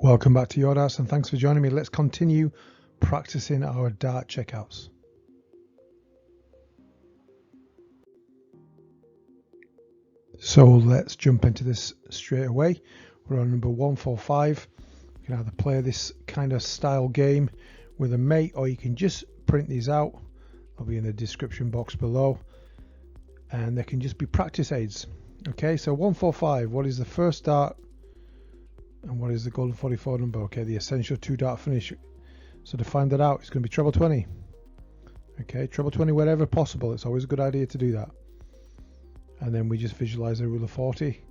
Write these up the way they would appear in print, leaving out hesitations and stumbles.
Welcome back to Your Darts and thanks for joining me. Let's continue practicing our dart checkouts. So let's jump into this straight away. We're on number 145. You can either play this kind of style game with a mate or you can just print these out. They'll be in the description box below and they can just be practice aids. Okay, so 145, what is the first dart? And what is the golden 44 number? Okay, the essential 2-dart finish. So to find that out, it's going to be treble 20. Okay, treble 20 wherever possible. It's always a good idea to do that. And then we just visualize the rule of 40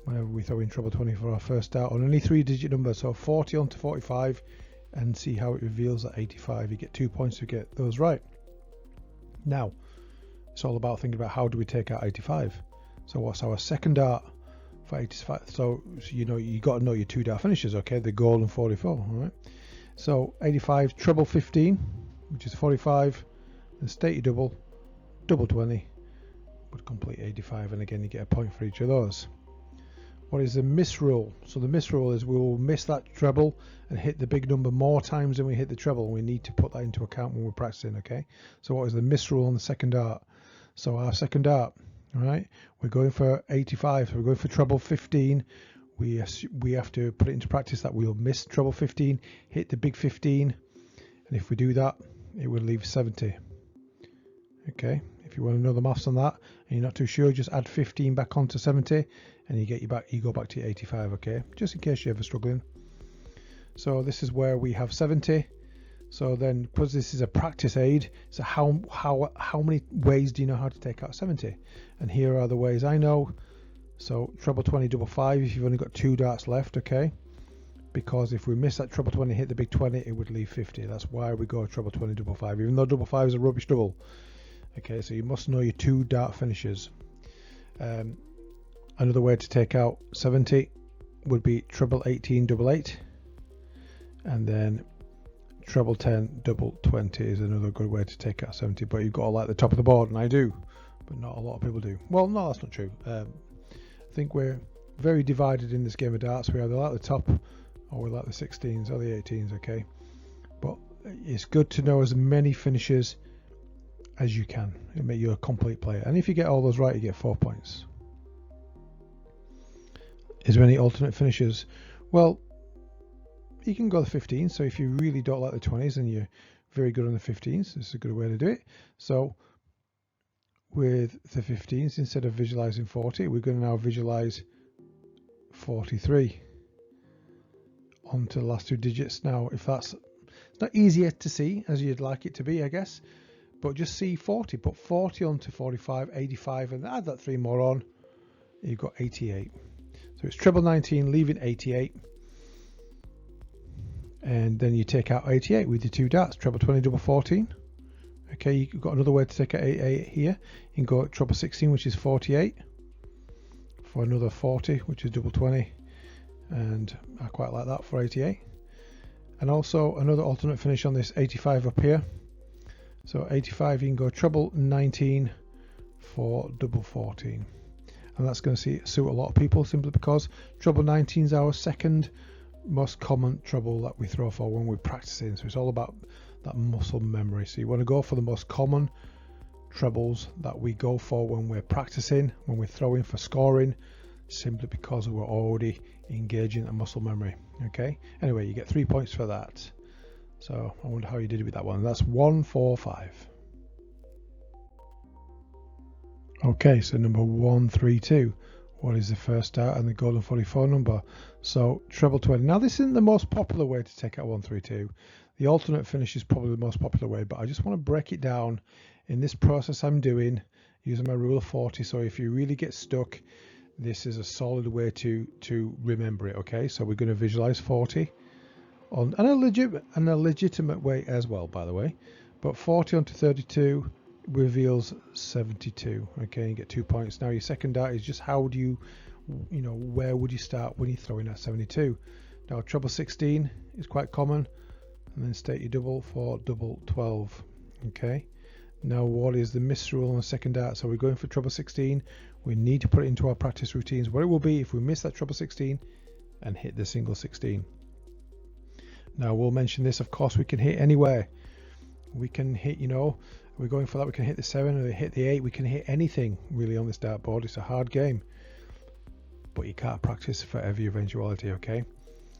whenever we throw in treble 20 for our first dart on any 3-digit number. So 40 onto 45 and see how it reveals at 85. You get 2 points to get those right. Now, it's all about thinking about how do we take out 85. So what's our second dart? For 85, so you know you got to know your 2-dart finishes, okay? The golden 44, all right? So 85 treble 15, which is 45, then state your double 20 would complete 85, and again you get a point for each of those. What is the miss rule? So the miss rule is we will miss that treble and hit the big number more times than we hit the treble. We need to put that into account when we're practicing, okay? So what is the miss rule on the second dart? So our second dart, all right, we're going for 85, so we're going for treble 15. We have to put it into practice that we'll miss treble 15, hit the big 15, and if we do that, it will leave 70. Okay, if you want to know the maths on that and you're not too sure, just add 15 back onto 70, and you go back to your 85. Okay, just in case you're ever struggling. So this is where we have 70. So then, because this is a practice aid, so how many ways do you know how to take out 70? And here are the ways I know. So treble 20, double 5 if you've only got 2 darts left, okay? Because if we miss that treble 20, hit the big 20, it would leave 50. That's why we go treble 20, double 5, even though double 5 is a rubbish double. Okay, so you must know your 2-dart finishes. Another way to take out 70 would be treble 18, double 8, and then treble 10, double 20 is another good way to take out 70, but you've got to like the top of the board, and I do, but not a lot of people do. Well, no, that's not true. I think we're very divided in this game of darts. We either like the top or we like the 16s or the 18s, okay? But it's good to know as many finishes as you can. It'll make you a complete player. And if you get all those right, you get 4 points. Is there any alternate finishes? Well, you can go the 15s, so if you really don't like the 20s and you're very good on the 15s, this is a good way to do it. So with the 15s, instead of visualizing 40, we're going to now visualize 43 onto the last 2 digits. Now, if that's not easier to see as you'd like it to be, I guess, but just see 40, put 40 onto 45, 85, and add that 3 more on, you've got 88. So it's treble 19, leaving 88. And then you take out 88 with your 2 darts, treble 20, double 14. Okay, you've got another way to take out 88 here. You can go treble 16, which is 48, for another 40, which is double 20, and I quite like that for 88. And also another alternate finish on this 85 up here. So 85, you can go treble 19 for double 14, and that's going to suit a lot of people simply because treble 19 is our second most common treble that we throw for when we're practicing. So it's all about that muscle memory. So you want to go for the most common trebles that we go for when we're practicing, when we're throwing for scoring, simply because we're already engaging the muscle memory. Okay, anyway, you get 3 points for that. So I wonder how you did with that one. That's 145. Okay, so number 132. What is the first dart and the golden 44 number? So treble 20. Now this isn't the most popular way to take out 132. The alternate finish is probably the most popular way, but I just want to break it down in this process I'm doing using my rule of 40. So if you really get stuck, this is a solid way to remember it. Okay, so we're going to visualize 40 on a legitimate way as well, by the way. But 40 onto 32 reveals 72. Okay, you get 2 points. Now your second dart is just how do you know, where would you start when you're throwing at 72? Now treble 16 is quite common, and then state your double for double 12. Okay, now what is the miss rule on the second dart? So we're going for treble 16. We need to put it into our practice routines. What it will be if we miss that treble 16 and hit the single 16. Now we'll mention this, of course, we can hit anywhere. We can hit, you know, we're going for that, we can hit the 7 or hit the 8, we can hit anything really on this dartboard. It's a hard game, but you can't practice for every eventuality, okay?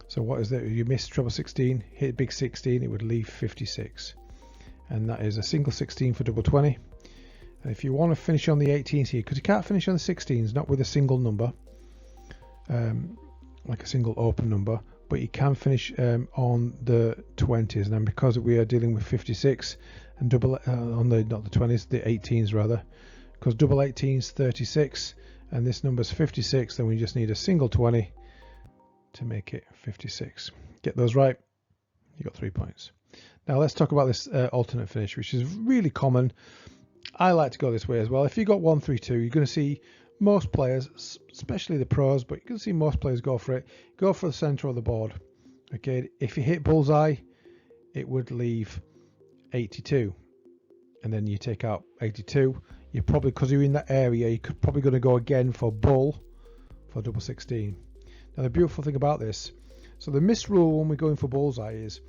So what is that? You miss treble 16, hit big 16, it would leave 56. And that is a single 16 for double 20. And if you want to finish on the 18s here, because you can't finish on the 16s, not with a single number, like a single open number, but you can finish on the 20s. And because we are dealing with 56 and double on the, not the 20s, the 18s rather, because double 18s 36 and this number's 56, then we just need a single 20 to make it 56. Get those right, you got 3 points. Now let's talk about this alternate finish, which is really common. I like to go this way as well. If you got 1 3 2, you're going to see most players, especially the pros, but you can see most players go for it. Go for the center of the board. Okay, if you hit bullseye, it would leave 82, and then you take out 82. You're probably, because you're in that area, you're probably going to go again for bull for double 16. Now the beautiful thing about this, so the miss rule when we're going for bullseye is,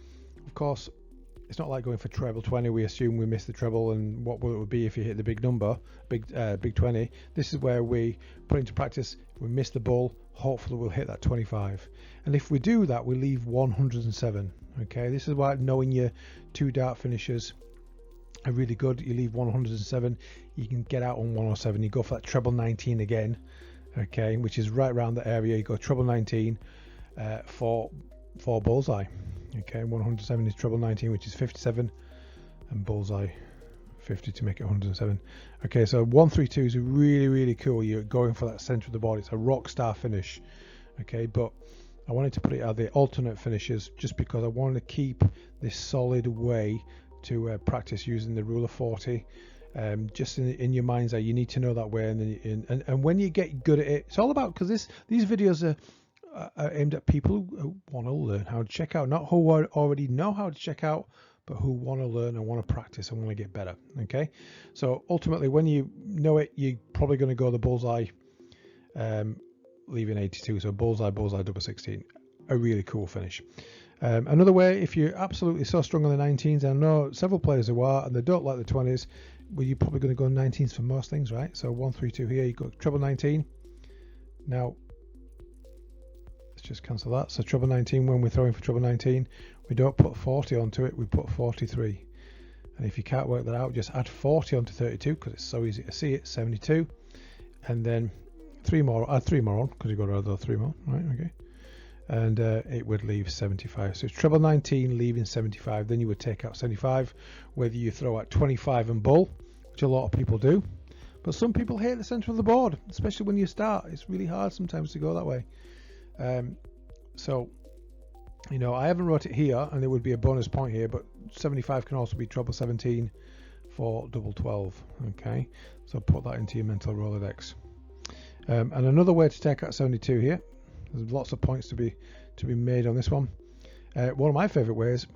of course, it's not like going for treble 20. We assume we miss the treble, and what will it would be if you hit the big number, big 20. This is where we put into practice. We miss the bull. Hopefully we'll hit that 25. And if we do that, we leave 107. Okay, this is why knowing your 2 dart finishers are really good. You leave 107. You can get out on 107. You go for that treble 19 again. Okay, which is right around the area. You go treble 19 for bullseye. Okay, 107 is treble 19, which is 57, and bullseye 50 to make it 107. Okay, so 1 3 2 is really cool. You're going for that center of the board. It's a rock star finish. Okay, but I wanted to put it at the alternate finishes just because I wanted to keep this solid way to practice using the rule of 40. Just in your mind's eye, you need to know that way, and when you get good at it, it's all about, because these videos are aimed at people who want to learn how to check out, not who already know how to check out, but who want to learn and want to practice and want to get better. Okay, so ultimately when you know it, you're probably going to go the bullseye, leaving 82. So bullseye double 16, a really cool finish. Another way, if you're absolutely so strong on the 19s, I know several players who are and they don't like the 20s, well, you're probably going to go 19s for most things, right? So 1 3 2 here, you got treble 19. Now just cancel that. So treble 19, when we're throwing for treble 19, we don't put 40 onto it, we put 43. And if you can't work that out, just add 40 onto 32 because it's so easy to see it. 72, and then 3 more, add 3 more on because you've got to add those 3 more, right? Okay, and it would leave 75. So it's treble 19 leaving 75. Then you would take out 75, whether you throw at 25 and bull, which a lot of people do, but some people hate the center of the board, especially when you start. It's really hard sometimes to go that way. So, you know, I haven't wrote it here, and it would be a bonus point here, but 75 can also be treble 17 for double 12. Okay, so put that into your mental Rolodex. And another way to take out 72 here, there's lots of points to be made on this one. One of my favorite ways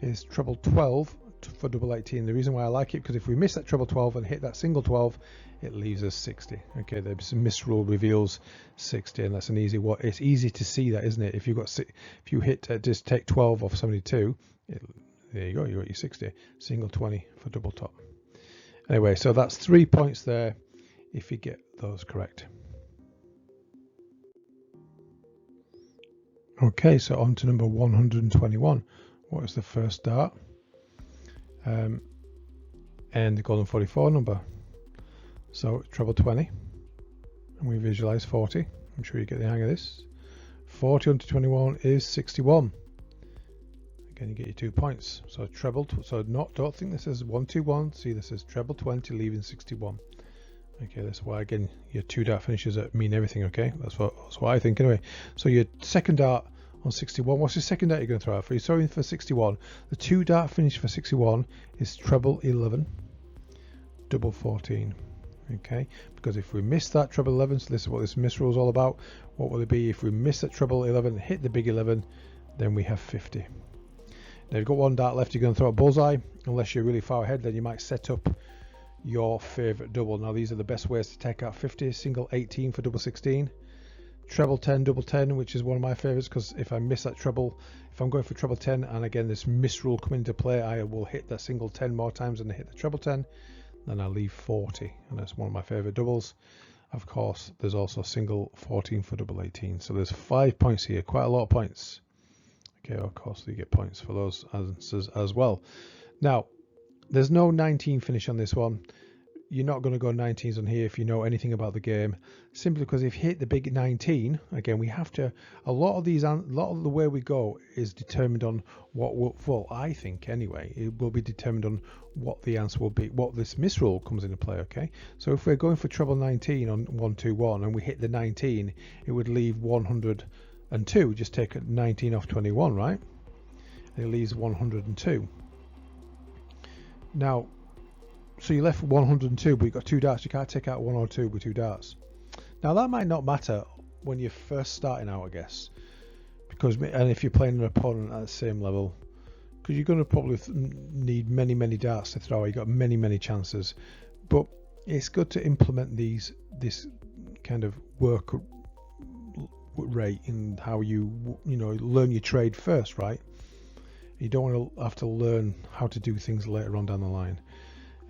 is treble 12 for double 18. The reason why I like it, because if we miss that treble 12 and hit that single 12, it leaves us 60. Okay, the misrule reveals 60, and that's an easy one. It's easy to see that, isn't it? If you hit just take 12 off 72, there you go, you got your 60. Single 20 for double top. Anyway, so that's 3 points there if you get those correct. Okay, so on to number 121. What is the first dart? And the golden 44 number. So treble 20, and we visualize 40. I'm sure you get the hang of this. 40 onto 21 is 61. Again, you get your 2 points. So treble, so don't think this is 121. See, this is treble 20 leaving 61. Okay, that's why, again, your 2 dart finishes mean everything. Okay, that's what I think anyway. So your second dart on 61, what's your second dart you're going to throw out for? You're throwing for 61. The 2 dart finish for 61 is treble 11 double 14. Okay, because if we miss that treble 11, so this is what this miss rule is all about. What will it be if we miss that treble 11, hit the big 11, then we have 50. Now you've got 1 dart left, you're going to throw a bullseye. Unless you're really far ahead, then you might set up your favorite double. Now these are the best ways to take out 50. Single 18 for double 16, treble 10, double 10, which is one of my favorites, because if I miss that treble, if I'm going for treble 10, and again this misrule coming into play, I will hit that single 10 more times than I hit the treble 10, then I leave 40, and that's one of my favorite doubles. Of course, there's also single 14 for double 18. So there's 5 points here, quite a lot of points. Okay, of course you get points for those answers as well. Now, there's no 19 finish on this one. You're not going to go 19s on here if you know anything about the game, simply because if you hit the big 19, again, we have to, a lot of the way we go is determined on what will, well, I think anyway, it will be determined on what the answer will be, what this misroll comes into play, okay? So if we're going for treble 19 on 121 and we hit the 19, it would leave 102, just take 19 off 21, right? And it leaves 102. Now, so you're left with 102, but you've got 2 darts. You can't take out 102 with 2 darts. Now that might not matter when you're first starting out, I guess, because, and if you're playing an opponent at the same level, because you're going to probably need many darts to throw. You've got many chances, but it's good to implement this kind of work rate in how you learn your trade first, right? You don't want to have to learn how to do things later on down the line.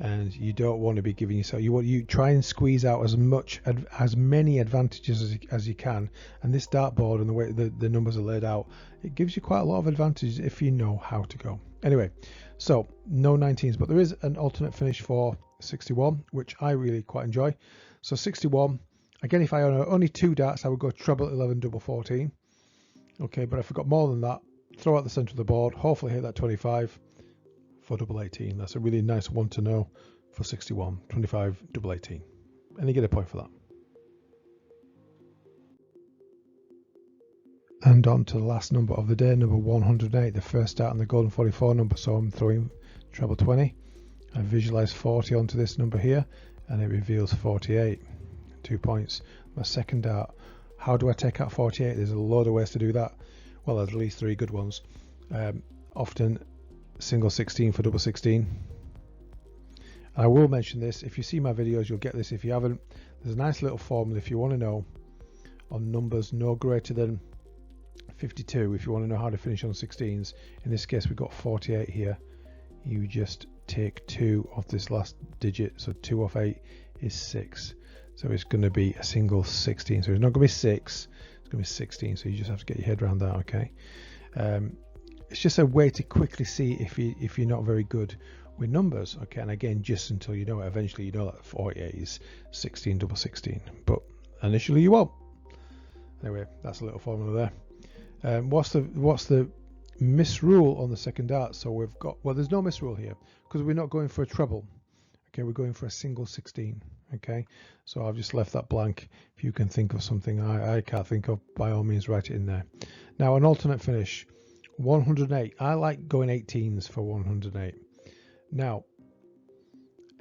And you don't want to be giving yourself, you try and squeeze out as many advantages as you can. And this dartboard and the way the numbers are laid out, it gives you quite a lot of advantages if you know how to go. Anyway, so no 19s, but there is an alternate finish for 61, which I really quite enjoy. So 61, again, if I own only 2 darts, I would go treble 11, double 14. Okay, but if I've got more than that, throw out the center of the board, hopefully hit that 25. For double 18. That's a really nice one to know for 61, 25, double 18. And you get a point for that. And on to the last number of the day, number 108, the first start on the golden 44 number. So I'm throwing treble 20. I visualize 40 onto this number here, and it reveals 48. 2 points. My second dart. How do I take out 48? There's a load of ways to do that. Well, there's at least 3 good ones. Often single 16 for double 16. I will mention this, if you see my videos you'll get this. If you haven't, there's a nice little formula if you want to know on numbers no greater than 52, if you want to know how to finish on 16s. In this case we've got 48 here. You just take 2 off this last digit, so 2 off 8 is 6, so it's going to be a single 16. So it's not going to be 6, it's going to be 16, so you just have to get your head around that, okay? It's just a way to quickly see if you're not very good with numbers, okay? And again, just until you know it, eventually you know that 48 is 16 double 16, but initially you won't. Anyway, that's a little formula there. What's the misrule on the second dart? So we've got, well, there's no misrule here because we're not going for a treble. Okay, we're going for a single 16. Okay, so I've just left that blank. If you can think of something I can't think of, by all means write it in there. Now an alternate finish. 108. I like going 18s for 108. Now,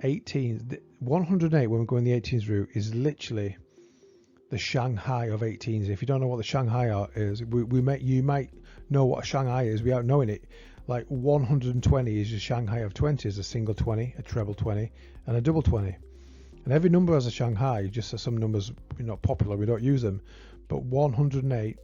18s, 108 when we're going the 18s route is literally the Shanghai of 18s. If you don't know what the Shanghai is, you might know what a Shanghai is without knowing it. Like 120 is a Shanghai of 20s, a single 20, a treble 20, and a double 20. And every number has a Shanghai, just as some numbers are not popular, we don't use them. But 108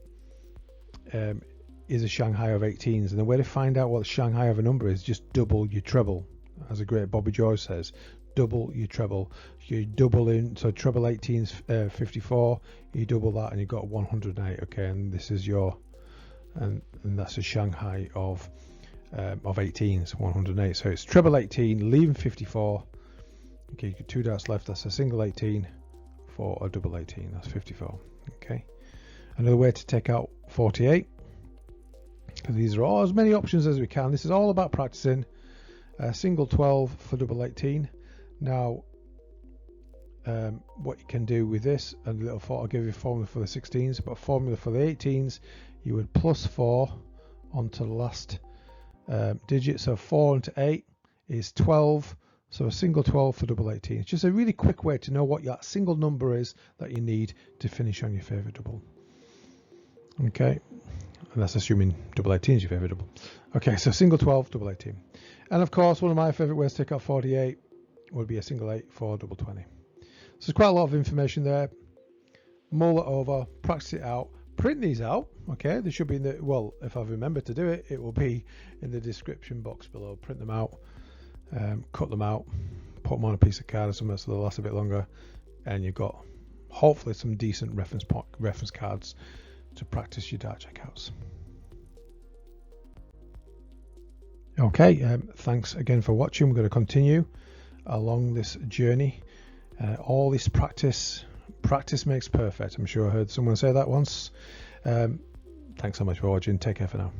is a Shanghai of 18s, and the way to find out what the Shanghai of a number is, just double your treble, as a great Bobby Joyce says. Double your treble. You double in, so treble 18's 54. You double that, and you got 108. Okay, and this is your, and that's a Shanghai of 18s, 108. So it's treble 18, leaving 54. Okay, you got 2 darts left. That's a single 18 for a double 18. That's 54. Okay, another way to take out 48. Because these are all as many options as we can. This is all about practicing. Single 12 for double 18. Now, what you can do with this, and a little I'll give you a formula for the 16s, but formula for the 18s, you would plus 4 onto the last digit. So 4 into 8 is 12. So a single 12 for double 18. It's just a really quick way to know what that single number is that you need to finish on your favorite double. Okay. And that's assuming double 18 is your favorite double. Okay, so single 12, double 18. And of course, one of my favorite ways to take out 48 would be a single 8 for double 20. So there's quite a lot of information there. mull it over, practice it out, print these out. Okay, they should be in the, well, if I've remembered to do it, it will be in the description box below. Print them out, cut them out, put them on a piece of card or something so they'll last a bit longer, and you've got hopefully some decent reference cards to practice your dart checkouts. Okay, thanks again for watching. We're going to continue along this journey. All this practice makes perfect. I'm sure I heard someone say that once. Thanks so much for watching. Take care for now.